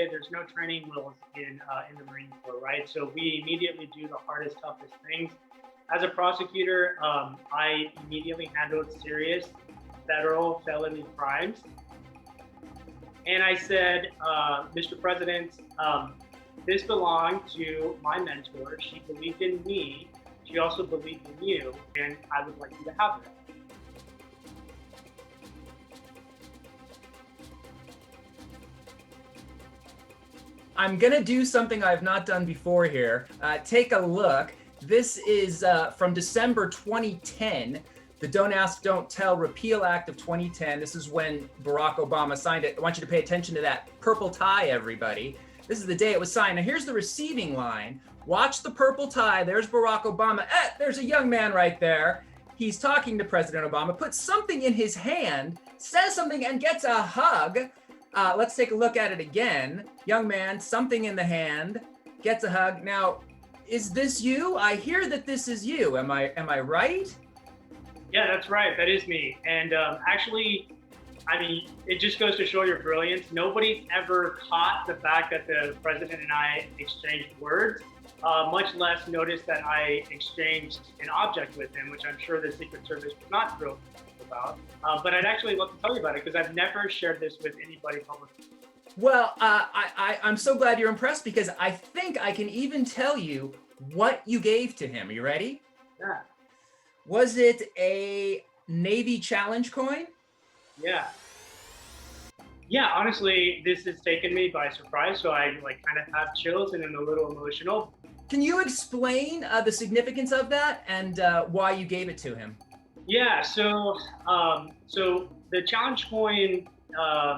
there's no training wheels in the Marine Corps, right? So we immediately do the hardest, toughest things. As a prosecutor, I immediately handled serious federal felony crimes. And I said, Mr. President, this belonged to my mentor. She believed in me. She also believed in you, and I would like you to have her. I'm gonna do something I've not done before here. Take a look. This is from December 2010, the Don't Ask, Don't Tell Repeal Act of 2010. This is when Barack Obama signed it. I want you to pay attention to that purple tie, everybody. This is the day it was signed. Now here's the receiving line. Watch the purple tie. There's Barack Obama. There's a young man right there. He's talking to President Obama, puts something in his hand, says something, and gets a hug. Let's take a look at it again. Young man, something in the hand, gets a hug. Now, is this you? I hear that this is you. Am I right? Yeah, that's right. That is me. And actually, I mean, it just goes to show your brilliance. Nobody's ever caught the fact that the president and I exchanged words, much less noticed that I exchanged an object with him, which I'm sure the Secret Service was not thrilled about. But I'd actually love to tell you about it because I've never shared this with anybody publicly. Well, I'm so glad you're impressed because I think I can even tell you what you gave to him. Are you ready? Yeah. Was it a Navy challenge coin? Yeah. Yeah, honestly, this has taken me by surprise. So I kind of have chills and I'm a little emotional. Can you explain the significance of that and why you gave it to him? Yeah, so the challenge coin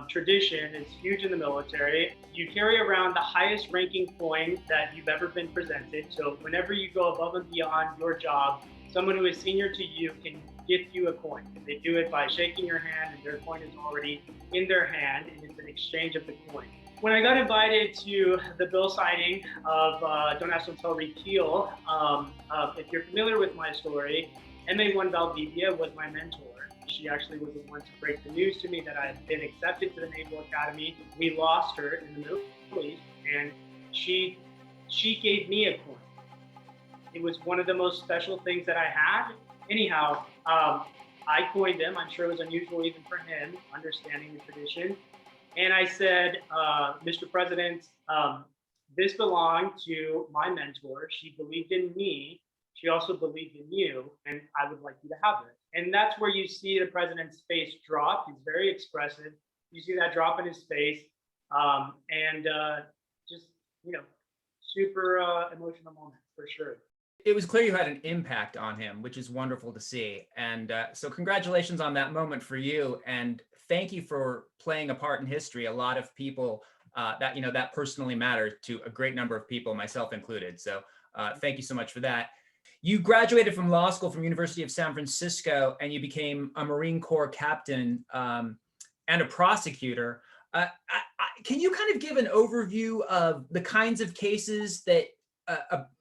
tradition is huge in the military. You carry around the highest ranking coin that you've ever been presented. So whenever you go above and beyond your job, someone who is senior to you can gift you a coin. They do it by shaking your hand and their coin is already in their hand and it's an exchange of the coin. When I got invited to the bill signing of Don't Ask, Don't Tell Repeal, if you're familiar with my story, MA1 Valdivia was my mentor. She actually was the one to break the news to me that I had been accepted to the Naval Academy. We lost her in the Middle East, and she gave me a coin. It was one of the most special things that I had. Anyhow, I coined them. I'm sure it was unusual even for him, understanding the tradition. And I said, Mr. President, this belonged to my mentor. She believed in me. She also believed in you, and I would like you to have it. And that's where you see the president's face drop. He's very expressive. You see that drop in his face, and just, super emotional moment for sure. It was clear you had an impact on him, which is wonderful to see. And so congratulations on that moment for you. And thank you for playing a part in history. A lot of people that personally mattered to a great number of people, myself included. So thank you so much for that. You graduated from law school from University of San Francisco, and you became a Marine Corps captain and a prosecutor. Can you kind of give an overview of the kinds of cases that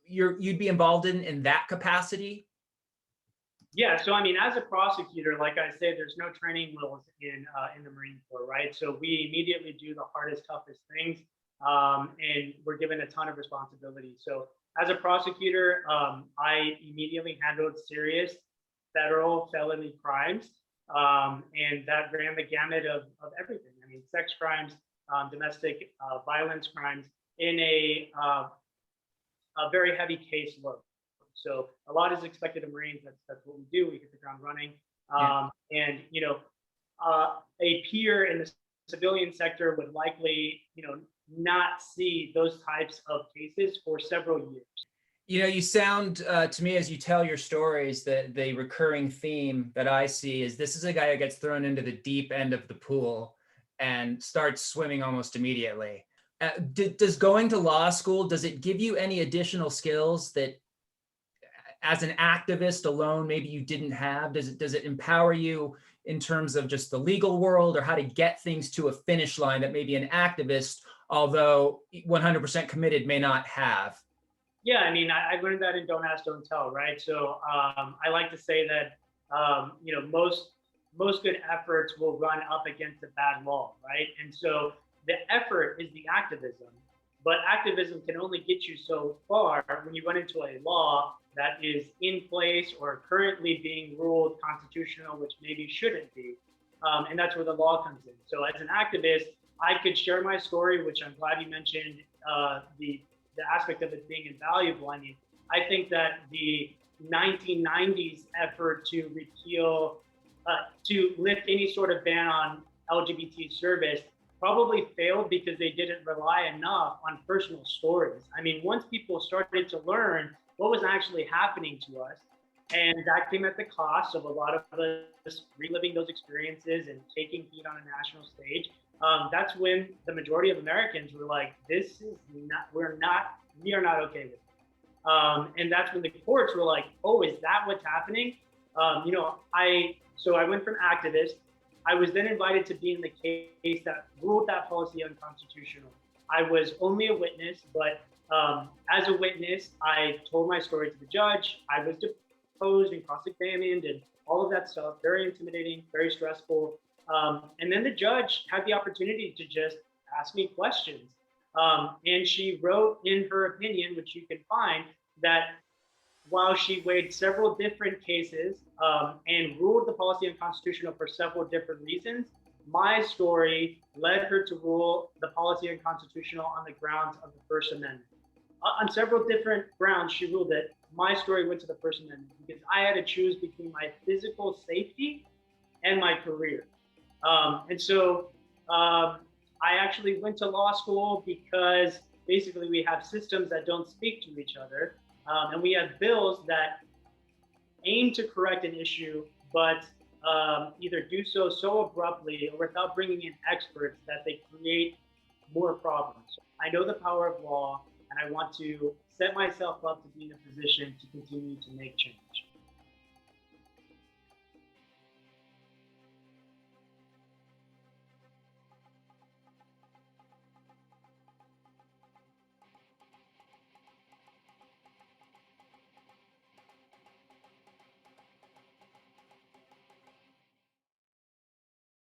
you'd be involved in that capacity? Yeah, so I mean, as a prosecutor, like I said, there's no training wheels in the Marine Corps, right? So we immediately do the hardest, toughest things, and we're given a ton of responsibility. So as a prosecutor, I immediately handled serious federal felony crimes, and that ran the gamut of everything. I mean, sex crimes, domestic violence crimes in a very heavy caseload. So a lot is expected of Marines. That's what we do. We hit the ground running. And a peer in the civilian sector would likely, not see those types of cases for several years. You sound to me as you tell your stories that the recurring theme that I see is this is a guy who gets thrown into the deep end of the pool and starts swimming almost immediately. Does going to law school, does it give you any additional skills that as an activist alone, maybe you didn't have? Does it empower you in terms of just the legal world or how to get things to a finish line that maybe an activist, although 100% committed, may not have? Yeah, I mean, I learned that in Don't Ask, Don't Tell, right? So I like to say that, most good efforts will run up against a bad wall, right? And so the effort is the activism, but activism can only get you so far when you run into a law that is in place or currently being ruled constitutional, which maybe shouldn't be. And that's where the law comes in. So as an activist, I could share my story, which I'm glad you mentioned the aspect of it being invaluable. I mean, I think that the 1990s effort to repeal, to lift any sort of ban on LGBT service probably failed because they didn't rely enough on personal stories. I mean, once people started to learn what was actually happening to us, and that came at the cost of a lot of us reliving those experiences and taking heat on a national stage. That's when the majority of Americans were like, "This is not. We are not okay with it." And that's when the courts were like, "Oh, is that what's happening?" So I went from activist. I was then invited to be in the case that ruled that policy unconstitutional. I was only a witness, but as a witness, I told my story to the judge. I was deposed and cross-examined and all of that stuff. Very intimidating, very stressful. And then the judge had the opportunity to just ask me questions. And she wrote in her opinion, which you can find, that while she weighed several different cases and ruled the policy unconstitutional for several different reasons, my story led her to rule the policy unconstitutional on the grounds of the First Amendment. On several different grounds, she ruled that my story went to the First Amendment because I had to choose between my physical safety and my career. And so I actually went to law school because basically we have systems that don't speak to each other. And we have bills that aim to correct an issue, but either do so abruptly or without bringing in experts that they create more problems. I know the power of law, and I want to set myself up to be in a position to continue to make change.